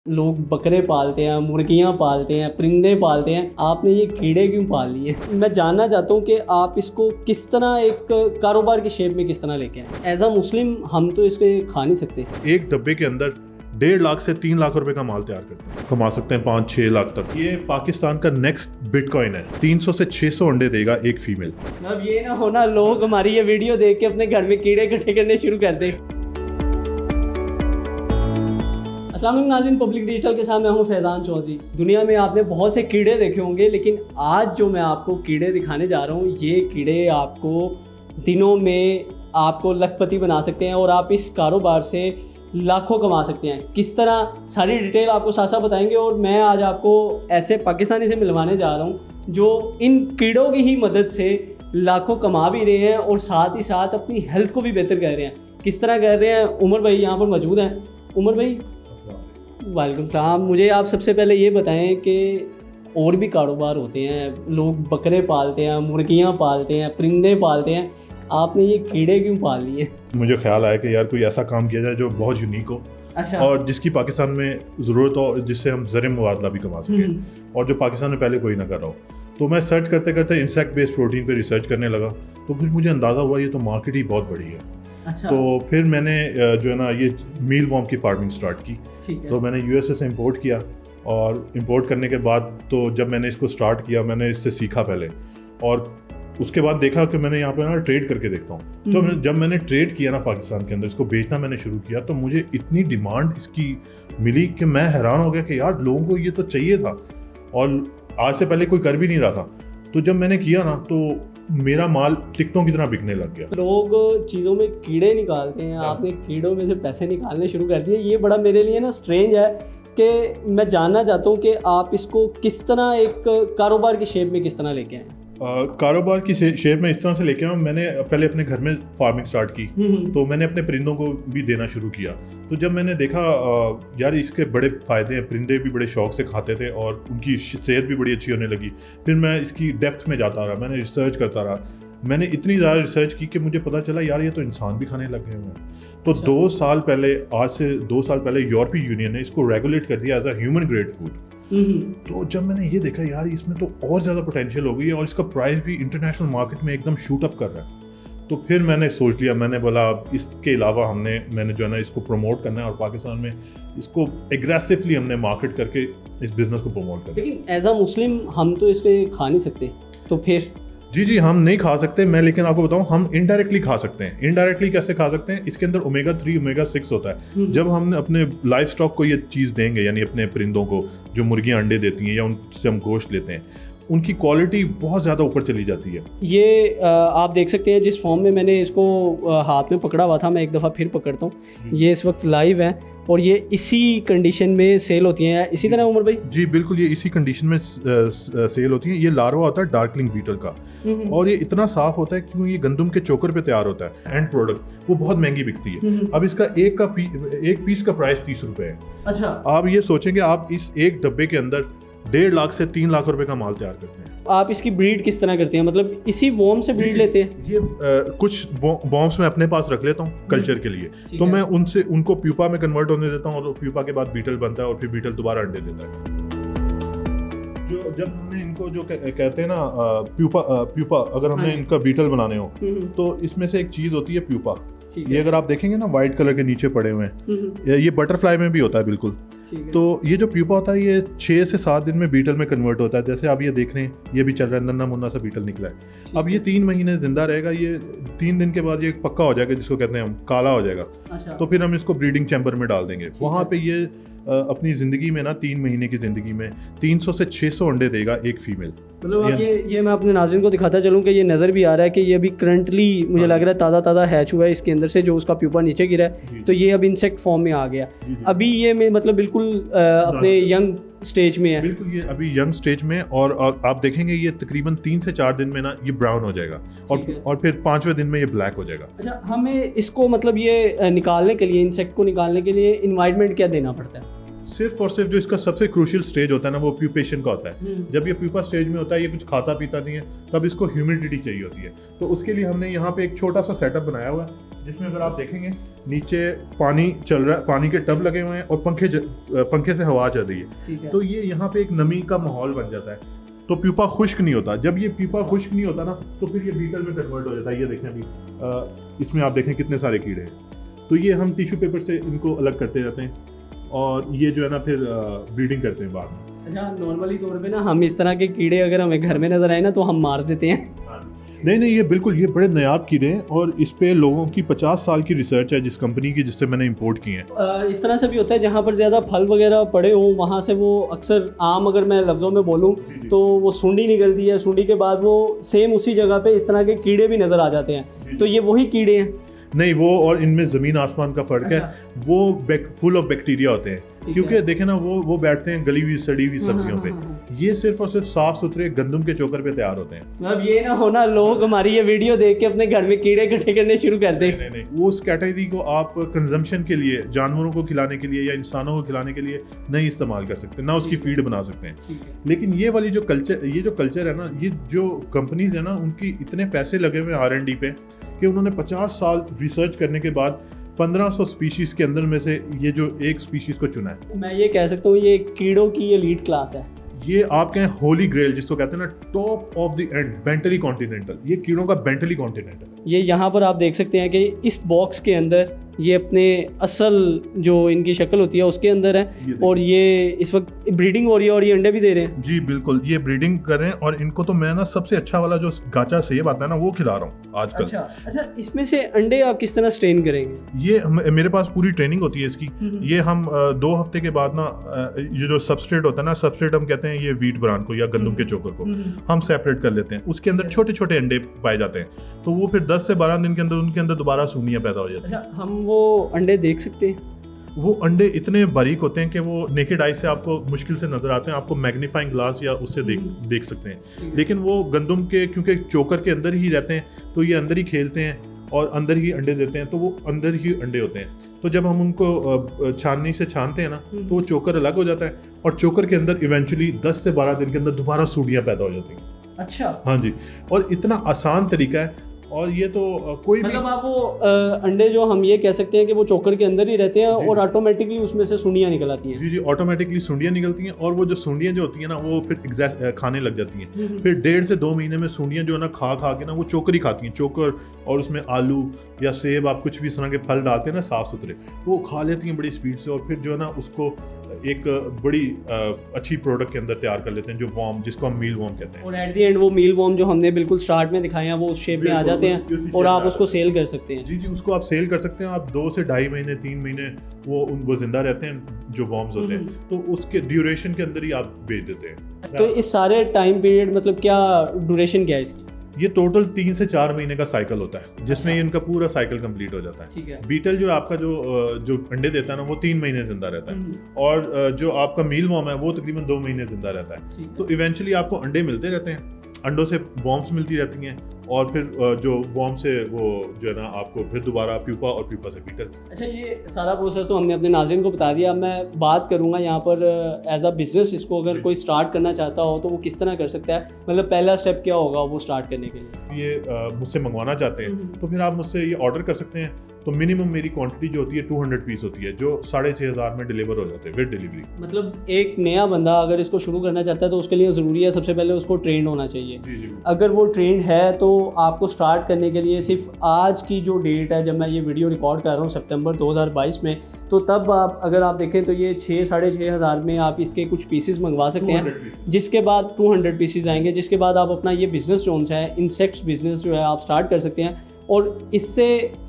लोग बकरे पालते हैं, मुर्गियां पालते हैं, परिंदे पालते हैं, आपने ये कीड़े क्यों पाल लिए? मैं जानना चाहता हूँ कि आप इसको किस तरह एक कारोबार की शेप में किस तरह लेके आए। एज अ मुस्लिम हम तो इसको खा नहीं सकते। एक डब्बे के अंदर 1.5 लाख से 3 लाख रुपए का माल तैयार करते हैं, कमा सकते हैं 5-6 लाख तक। ये पाकिस्तान का नेक्स्ट बिटकॉइन है। 300 से 600 अंडे देगा एक फीमेल। अब ये ना होना लोग हमारी ये वीडियो देख के अपने घर में कीड़े इकट्ठे करने शुरू कर दें। अस्सलाम वालेकुम नाज़रीन, पब्लिक डिजिटल के साथ मैं हूं फैज़ान चौधरी। दुनिया में आपने बहुत से कीड़े देखे होंगे, लेकिन आज जो मैं आपको कीड़े दिखाने जा रहा हूं, ये कीड़े आपको दिनों में आपको लखपति बना सकते हैं और आप इस कारोबार से लाखों कमा सकते हैं। किस तरह, सारी डिटेल आपको साथ साथ बताएंगे। और मैं आज आपको ऐसे पाकिस्तानी से मिलवाने जा रहा हूँ जो इन कीड़ों की ही मदद से लाखों कमा भी रहे हैं और साथ ही साथ अपनी हेल्थ को भी बेहतर कर रहे हैं। किस तरह कर रहे हैं, उमर भाई यहाँ पर मौजूद हैं। उमर भाई वालेकुम सलाम। मुझे आप सबसे पहले ये बताएं कि और भी कारोबार होते हैं, लोग बकरे पालते हैं, मुर्गियां पालते हैं, परिंदे पालते हैं, आपने ये कीड़े क्यों पाल लिए? मुझे ख्याल आया कि यार कोई ऐसा काम किया जाए जो बहुत यूनिक हो। अच्छा। और जिसकी पाकिस्तान में ज़रूरत हो, जिससे हम ज़र मुबादला भी कमा सकें और जो पाकिस्तान में पहले कोई ना कर रहा हो। तो मैं सर्च करते करते इंसेक्ट बेस्ड प्रोटीन पे रिसर्च करने लगा, तो फिर मुझे अंदाज़ा हुआ ये तो मार्केट ही बहुत बड़ी है। अच्छा। तो फिर मैंने जो है ना ये मील वॉर्म की फार्मिंग स्टार्ट की। तो मैंने यूएसए से इंपोर्ट किया और इंपोर्ट करने के बाद तो जब मैंने इसको स्टार्ट किया, मैंने इससे सीखा पहले, और उसके बाद देखा कि मैंने यहाँ पे ना ट्रेड करके देखता हूँ। तो जब मैंने ट्रेड किया ना पाकिस्तान के अंदर, इसको बेचना मैंने शुरू किया, तो मुझे इतनी डिमांड इसकी मिली कि मैं हैरान हो गया कि यार लोगों को ये तो चाहिए था और आज से पहले कोई कर भी नहीं रहा था। तो जब मैंने किया ना तो मेरा माल टिकटों की तरह बिकने लग गया। लोग चीज़ों में कीड़े निकालते हैं, आपने कीड़ों में से पैसे निकालने शुरू कर दिए। ये बड़ा मेरे लिए ना स्ट्रेंज है कि मैं जानना चाहता हूँ कि आप इसको किस तरह एक कारोबार की शेप में किस तरह लेके आए। कारोबार की शेप में इस तरह से लेके आया। मैंने पहले अपने घर में फार्मिंग स्टार्ट की, तो मैंने अपने परिंदों को भी देना शुरू किया। तो जब मैंने देखा यार इसके बड़े फ़ायदे हैं, परिंदे भी बड़े शौक से खाते थे और उनकी सेहत भी बड़ी अच्छी होने लगी। फिर मैं इसकी डेप्थ में जाता रहा, मैंने रिसर्च करता रहा। मैंने इतनी ज़्यादा रिसर्च की कि मुझे पता चला यार ये तो इंसान भी खाने लग गए हुए हैं। तो 2 साल पहले, आज से 2 साल पहले यूरोपीय यूनियन ने इसको रेगुलेट कर दिया as a human grade food. तो जब मैंने ये देखा यार इसमें तो और ज़्यादा पोटेंशियल हो गई है और इसका प्राइस भी इंटरनेशनल मार्केट में एकदम शूट अप कर रहा है। तो फिर मैंने सोच लिया, मैंने बोला इसके अलावा मैंने जो है ना इसको प्रमोट करना है और पाकिस्तान में इसको एग्रेसिवली हमने मार्केट करके इस बिज़नेस को प्रमोट करना है। लेकिन एज अ मुस्लिम हम तो इसको खा नहीं सकते, तो फिर? जी हम नहीं खा सकते। मैं लेकिन आपको बताऊं, हम इनडायरेक्टली खा सकते हैं। इनडायरेक्टली कैसे खा सकते हैं? इसके अंदर ओमेगा 3 ओमेगा 6 होता है। जब हम अपने लाइफ स्टॉक को ये चीज़ देंगे, यानी अपने परिंदों को जो मुर्गियां अंडे देती हैं या उनसे हम गोश्त लेते हैं, उनकी क्वालिटी बहुत ज़्यादा ऊपर चली जाती है। ये आप देख सकते हैं जिस फॉर्म में मैंने इसको हाथ में पकड़ा हुआ था, मैं एक दफ़ा फिर पकड़ता हूँ। ये इस वक्त लाइव है और ये इसी कंडीशन में सेल होती हैं, इसी तरह उमर भाई? जी बिल्कुल, ये इसी कंडीशन में सेल होती हैं। ये लार्वा होता है डार्कलिंग बीटल का, और ये इतना साफ होता है क्योंकि ये गंदम के चोकर पे तैयार होता है। एंड प्रोडक्ट वो बहुत महंगी बिकती है। अब इसका एक पीस का प्राइस 30 रुपये है। अच्छा। आप ये सोचेंगे आप इस एक डब्बे के अंदर 1.5 लाख से 3 लाख रुपए का माल तैयार करते हैं। आप इसकी ब्रीड किस तरह करते हैं, मतलब इसी वॉर्म से ब्रीड लेते हैं? ये कुछ वॉर्म्स मैं अपने पास रख लेता हूँ कल्चर के लिए। तो मैं उनको प्यूपा में कन्वर्ट होने देता हूँ और प्यूपा के बाद बीटल बनता है और फिर बीटल दोबारा अंडे देता है। जब हमने इनको जो कहते हैं ना प्यूपा अगर हमने इनका बीटल बनाने हो तो इसमें से एक चीज होती है प्यूपा। ये अगर आप देखेंगे ना व्हाइट कलर के नीचे पड़े हुए हैं, ये बटरफ्लाई में भी होता है बिल्कुल। तो ये जो प्यूपा होता है ये 6 से 7 दिन में बीटल में कन्वर्ट होता है। जैसे आप ये देख रहे हैं, ये भी चल रहा है, नन्ना मुन्ना सा बीटल निकला है। अब ये 3 महीने जिंदा रहेगा। ये 3 दिन के बाद ये पक्का हो जाएगा, जिसको कहते हैं हम काला हो जाएगा। अच्छा। तो फिर हम इसको ब्रीडिंग चैम्बर में डाल देंगे। वहाँ पे ये अपनी ज़िंदगी में ना 3 महीने की ज़िंदगी में 300 से 600 अंडे देगा एक फीमेल। मतलब अब ये मैं अपने नाज़रीन को दिखाता चलूँ कि ये नज़र भी आ रहा है कि ये अभी करंटली मुझे लग रहा है ताज़ा हैच हुआ है इसके अंदर से, जो उसका प्यूपा नीचे गिरा है। तो ये अब इंसेक्ट फॉर्म में आ गया। अभी ये में मतलब बिल्कुल अपने यंग स्टेज में है। बिल्कुल, ये अभी यंग स्टेज में, और आप देखेंगे ये तकरीबन 3 से 4 दिन में ना ये ब्राउन हो जाएगा और फिर 5वें दिन में ये ब्लैक हो जाएगा। अच्छा, हमें इसको मतलब ये निकालने के लिए, इंसेक्ट को निकालने के लिए इन्वायरमेंट क्या देना पड़ता है? सिर्फ और सिर्फ जो इसका सबसे क्रूशियल स्टेज होता है ना वो प्यूपेशन का होता है। जब ये प्यूपा स्टेज में होता है, ये कुछ खाता पीता नहीं है, तब इसको ह्यूमिडिटी चाहिए होती है। तो उसके लिए हमने यहाँ पे एक छोटा सा सेटअप बनाया हुआ है, जिसमें अगर आप देखेंगे नीचे पानी चल रहा है, पानी के टब लगे हुए हैं और पंखे से हवा चल रही है। तो ये यहाँ पे एक नमी का माहौल बन जाता है, तो प्यूपा खुश्क नहीं होता। जब ये प्यूपा खुश्क नहीं होता ना, तो फिर ये बीटल में कन्वर्ट हो जाता है। ये देखें अभी इसमें आप देखें कितने सारे कीड़े हैं। तो ये हम टिश्यू पेपर से इनको अलग करते रहते हैं और ये जो है ना फिर ब्रीडिंग करते हैं बाद में। अच्छा, नॉर्मली तौर पे ना हम इस तरह के कीड़े अगर हमें घर में नजर आए ना तो हम मार देते हैं। नहीं, ये बिल्कुल ये बड़े नायाब कीड़े हैं और इस पे लोगों की 50 साल की रिसर्च है जिस कंपनी की जिससे मैंने इंपोर्ट किए हैं। इस तरह से भी होता है जहाँ पर ज़्यादा फल वगैरह पड़े हों, वहाँ से वो अक्सर आम, अगर मैं लफ्ज़ों में बोलूँ तो वो सूंडी निकलती है, सूंडी के बाद वो सेम उसी जगह पे इस तरह के कीड़े भी नज़र आ जाते हैं। तो ये वही कीड़े हैं? नहीं, वो और इनमें ज़मीन आसमान का फ़र्क है। वो फुल ऑफ बैक्टीरिया होते हैं, क्योंकि देखें ना वो बैठते हैं गली हुई सड़ी हुई सब्जियों पे। ये सिर्फ और सिर्फ साफ सुथरे गंदम के चोकर पे तैयार होते हैं। अब ये ना होना लोग हमारी ये वीडियो देख के अपने घर में कीड़े इकट्ठे करने शुरू कर दें। नहीं, वो उस कैटेगरी को आप कंजम्पशन के लिए, जानवरों को खिलाने के लिए या इंसानों को खिलाने के लिए नहीं इस्तेमाल कर सकते, ना उसकी फीड बना सकते हैं। लेकिन ये वाली जो कल्चर है ना, ये जो कंपनीज है ना, उनकी इतने पैसे लगे हुए R&D पे कि उन्होंने 50 साल रिसर्च करने के बाद 1500 स्पीशीज के अंदर में से ये जो एक स्पीशीज को चुना है। मैं ये कह सकता हूँ ये कीड़ों की एलीट क्लास है। ये आप कहें होली ग्रेल जिसको कहते हैं ना, top of the end, Bentley continental. ये कीड़ों का बेंटली कॉन्टिनेंटल। ये यहाँ पर आप देख सकते हैं कि इस बॉक्स के अंदर ये अपने असल जो इनकी शक्ल होती है उसके अंदर है, और ये इस वक्त ब्रीडिंग हो रही है और ये अंडे भी दे रहे हैं। जी बिल्कुल, ये ब्रीडिंग कर रहे हैं और इनको तो मैं ना सबसे अच्छा वाला जो गाचा सेब आता है ना वो खिला रहा हूँ आजकल। अच्छा, इसमें से अंडे आप किस तरह स्ट्रेन करेंगे? ये मेरे पास पूरी ट्रेनिंग होती है इसकी। ये हम 2 हफ्ते के बाद ना ये जो सबस्ट्रेट होता है ना, सबस्ट्रेट हम कहते हैं ये व्हीट ब्रान को या गंदम के चोकर को हम सेपरेट कर लेते हैं। उसके अंदर छोटे छोटे अंडे पाए जाते हैं, तो वो फिर 10 से 12 दिन के अंदर उनके अंदर दोबारा सूंडियां पैदा हो जाती हैं। अच्छा, हम वो अंडे देख सकते हैं? वो अंडे इतने बारीक होते हैं कि वो नेकेड आई से आपको मुश्किल से नजर आते हैं, आपको मैग्नीफाइंग ग्लास या उससे देख सकते हैं। लेकिन वो गंदम के क्योंकि चोकर के अंदर ही रहते हैं, तो ये अंदर ही खेलते हैं और अंदर ही अंडे देते हैं, तो वो अंदर ही अंडे होते हैं। तो जब हम उनको छाननी से छानते हैं ना, तो वो चोकर अलग हो जाता है और चोकर के अंदर इवेंचुअली 10 से 12 दिन के अंदर दोबारा सूंडियां पैदा हो जाती हैं। अच्छा, हाँ जी, और इतना आसान तरीका है। और ये तो कोई मतलब आप वो अंडे जो हम ये कह सकते हैं कि वो चोकर के अंदर ही रहते हैं और ऑटोमेटिकली उसमें से सुंडियां निकल आती हैं। जी, ऑटोमेटिकली सुंडियां निकलती हैं और वो जो सुंडियां जो होती हैं ना वो फिर खाने लग जाती हैं। फिर 1.5 से 2 महीने में सुंडियां जो है ना खा के ना वो चोकर ही खाती हैं। चोकर और उसमें आलू या सेब, आप कुछ भी इस तरह के फल डालते हैं ना साफ सुथरे, वो खा लेती हैं बड़ी स्पीड से और फिर जो है ना उसको एक बड़ी अच्छी प्रोडक्ट के अंदर तैयार कर लेते हैं, जो वॉर्म, जिसको हम मील वॉर्म कहते हैं। और एट द एंड वो मील वॉर्म जो हमने बिल्कुल स्टार्ट में दिखाए हैं वो उस शेप में आ जाते हैं और आप उसको सेल कर सकते हैं। जी, उसको आप सेल कर सकते हैं। आप 2 से 2.5 महीने 3 महीने वो जिंदा रहते हैं जो वॉर्म्स होते हैं, तो उसके ड्यूरेशन के अंदर ही आप बेच देते हैं। तो इस सारे टाइम पीरियड मतलब क्या ड्यूरेशन क्या है इसकी? ये टोटल 3 से 4 महीने का साइकिल होता है, जिसमें इनका पूरा साइकिल कंप्लीट हो जाता है। ठीक है। बीटल जो आपका जो अंडे देता है ना वो 3 महीने जिंदा रहता है, और जो आपका मील वॉर्म है वो तकरीबन 2 महीने जिंदा रहता है। तो इवेंचुअली आपको अंडे मिलते रहते हैं, अंडों से वॉर्म्स मिलती रहती हैं, और फिर जो वॉर्म से वो जो है ना आपको फिर दोबारा प्यूपा और प्यूपा से बीटल। अच्छा, ये सारा प्रोसेस तो हमने अपने नाज़रीन को बता दिया। मैं बात करूँगा यहाँ पर एज अ बिजनेस, इसको अगर कोई स्टार्ट करना चाहता हो तो वो किस तरह कर सकता है? मतलब पहला स्टेप क्या होगा वो स्टार्ट करने के लिए? ये मुझसे मंगवाना चाहते हैं तो फिर आप मुझसे ये ऑर्डर कर सकते हैं। तो मिनिमम मेरी क्वांटिटी जो होती है 200 पीस होती है, जो 6,500 में डिलीवर हो जाते हैं विद डिलीवरी। मतलब एक नया बंदा अगर इसको शुरू करना चाहता है तो उसके लिए ज़रूरी है सबसे पहले उसको ट्रेंड होना चाहिए। जी। अगर वो ट्रेंड है तो आपको स्टार्ट करने के लिए सिर्फ आज की जो डेट है, जब मैं ये वीडियो रिकॉर्ड कर रहा हूँ सितंबर 2022 में, तो तब आप अगर आप देखें तो ये 6,500 में आप इसके कुछ पीसेस मंगवा सकते हैं, जिसके बाद 200 पीसेस आएंगे, जिसके बाद आप अपना ये बिज़नेस जो है इंसेक्ट्स बिजनेस जो है आप स्टार्ट कर सकते हैं। और इससे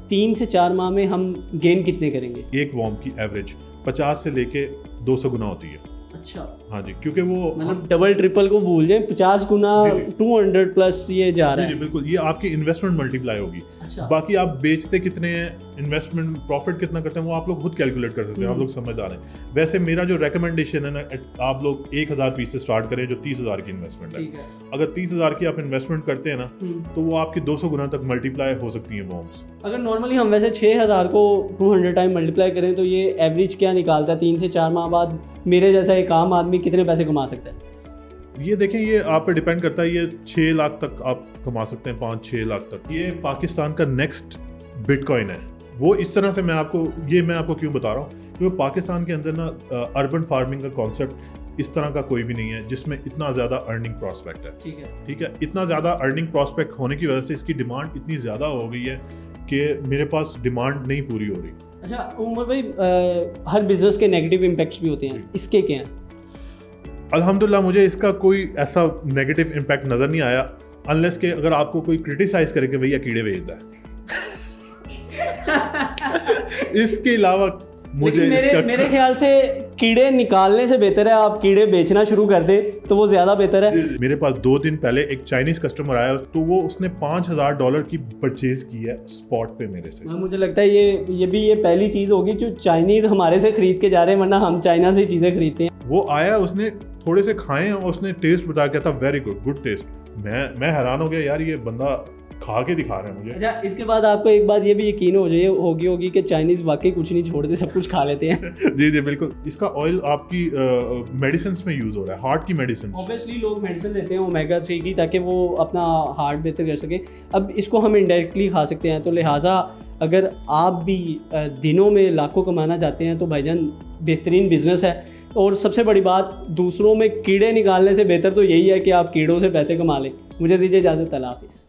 3 से 4 माह में हम गेन कितने करेंगे? एक वॉर्म की एवरेज 50 से लेके 200 गुना होती है। अच्छा, हाँ जी, क्योंकि वो मतलब डबल ट्रिपल को भूल जाए, 50 गुना 200 प्लस ये जा रहा है। जी बिल्कुल, ये आपकी इन्वेस्टमेंट मल्टीप्लाई होगी। अच्छा। बाकी आप बेचते कितने हैं, इन्वेस्टमेंट प्रॉफिट कितना करते हैं, वो आप लोग खुद कैलकुलेट कर सकते हैं, आप लोग समझदार हैं। वैसे मेरा जो रिकमेंडेशन है ना, आप लोग 1,000 पीस से स्टार्ट करें, जो 30,000 की इन्वेस्टमेंट है। अगर 30,000 की आप इन्वेस्टमेंट करते हैं ना, तो वो आपकी 200 गुना तक मल्टीप्लाई हो सकती है वॉर्म्स। अगर नॉर्मली हम वैसे 6,000 को 200 टाइम मल्टीप्लाई करें तो ये एवरेज क्या निकालता है? 3 से 4 माह बाद मेरे जैसा एक आम आदमी कितने पैसे कमा सकता है? ये देखें, ये आप पे डिपेंड करता है। ये 6 लाख तक आप कमा सकते हैं, 5-6 लाख तक। ये पाकिस्तान का नेक्स्ट बिटकॉइन है। वो इस तरह से मैं आपको क्यों बता रहा हूँ, क्योंकि पाकिस्तान के अंदर ना अर्बन फार्मिंग का कॉन्सेप्ट इस तरह का कोई भी नहीं है जिसमें इतना ज़्यादा अर्निंग प्रॉस्पेक्ट है। ठीक है, इतना ज़्यादा अर्निंग प्रॉस्पेक्ट होने की वजह से इसकी डिमांड इतनी ज़्यादा हो गई है कि मेरे पास डिमांड नहीं पूरी हो रही। अच्छा उमर भाई, हर बिजनेस के नेगेटिव इम्पैक्ट्स भी होते हैं, इसके क्या हैं? अल्हम्दुलिल्लाह मुझे इसका कोई ऐसा नेगेटिव इम्पैक्ट नज़र नहीं आया, अनलेस के अगर आपको कोई क्रिटिसाइज करे कि भैया कीड़े बेचता है। इसके अलावा मुझे मेरे ख्याल से कीड़े निकालने से बेहतर है आप कीड़े बेचना शुरू कर दे तो वो ज़्यादा बेहतर है। मेरे पास 2 दिन पहले एक चाइनीज कस्टमर आया, तो वो उसने $5,000 की परचेज की है स्पॉट पे मेरे से। मुझे लगता है ये पहली चीज़ होगी जो चाइनीज़ हमारे से खरीद के जा रहे हैं, वरना हम चाइना से चीज़ें खरीदते हैं। वो आया, उसने थोड़े से खाए और उसने टेस्ट बताया, कहता वेरी गुड टेस्ट। मैं हैरान हो गया, यार ये बंदा खा के दिखा रहे हैं मुझे। अच्छा, इसके बाद आपको एक बात ये भी यकीन होगी कि चाइनीज़ वाकई कुछ नहीं छोड़ते, सब कुछ खा लेते हैं। जी बिल्कुल। इसका ऑयल आपकी मेडिसिन में यूज़ हो रहा है, हार्ट की मेडिसिन। ऑब्वियसली लोग मेडिसिन लेते हैं ओमेगा 3 की, ताकि वो अपना हार्ट बेहतर कर सकें। अब इसको हम इनडायरेक्टली खा सकते हैं, तो लिहाजा अगर आप भी दिनों में लाखों कमाना चाहते हैं तो भाईजान बेहतरीन बिजनेस है। और सबसे बड़ी बात, दूसरों में कीड़े निकालने से बेहतर तो यही है कि आप कीड़ों से पैसे कमा लें। मुझे दीजिए इजाज़त, अल्लाह हाफ़िज़।